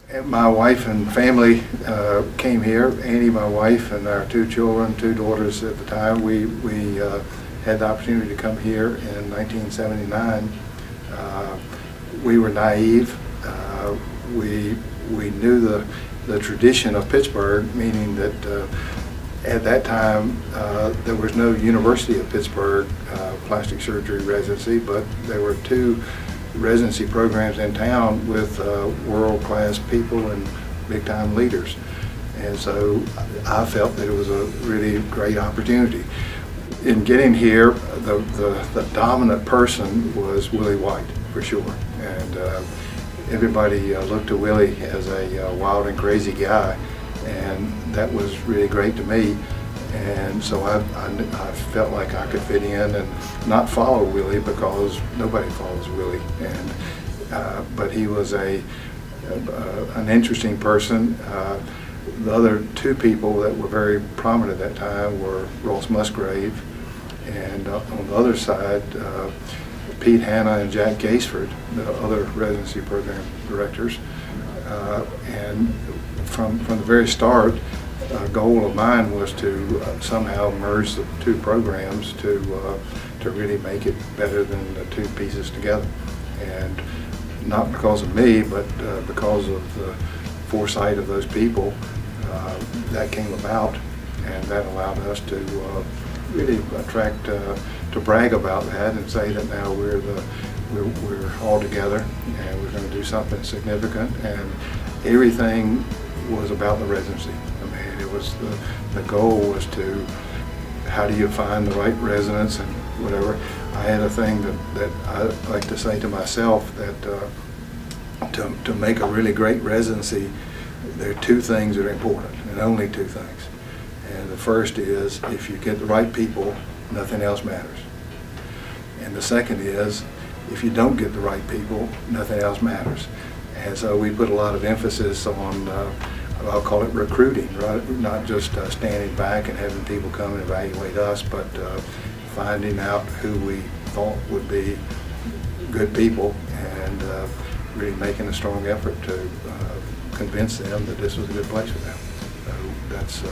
My wife and family came here. Annie, my wife, and our 2 children, 2 daughters at the time. We had the opportunity to come here in 1979. We were naive. We knew the tradition of Pittsburgh, meaning that at that time there was no University of Pittsburgh plastic surgery residency, but there were 2 residency programs in town with world-class people and big-time leaders. And so I felt that it was a really great opportunity. In getting here, the dominant person was Willie White, for sure. And everybody looked to Willie as a wild and crazy guy, and that was really great to me. And so I felt like I could fit in and not follow Willie, because nobody follows Willie. And but he was an interesting person. The other 2 people that were very prominent at that time were Ross Musgrave, and on the other side, Pete Hanna and Jack Gaisford, the other residency program directors. And from the very start, a goal of mine was to somehow merge the 2 programs to really make it better than the 2 pieces together. And not because of me, but because of the foresight of those people, that came about, and that allowed us to really attract, to brag about that and say that now we're all together and we're going to do something significant. And everything was about the residency. I mean, it was the goal was to, how do you find the right residents and whatever. I had a thing that I like to say to myself, that to make a really great residency, there are 2 things that are important, and only 2 things. And the first is, if you get the right people, nothing else matters. And the second is, if you don't get the right people, nothing else matters. And so we put a lot of emphasis on, I'll call it recruiting, right? Not just standing back and having people come and evaluate us, but finding out who we thought would be good people, and really making a strong effort to convince them that this was a good place for them. So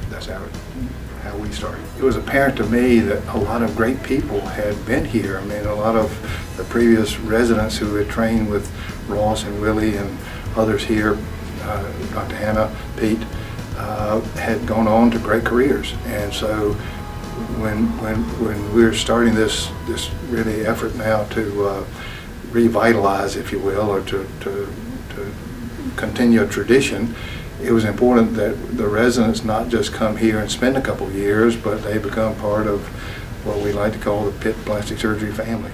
that's how we started. It was apparent to me that a lot of great people had been here. I mean, a lot of the previous residents who had trained with Ross and Willie and others here, Dr. Hanna, Pete, had gone on to great careers. And so when we're starting this really effort now to revitalize, if you will, or to continue a tradition, it was important that the residents not just come here and spend a couple of years, but they become part of what we like to call the Pitt Plastic Surgery family.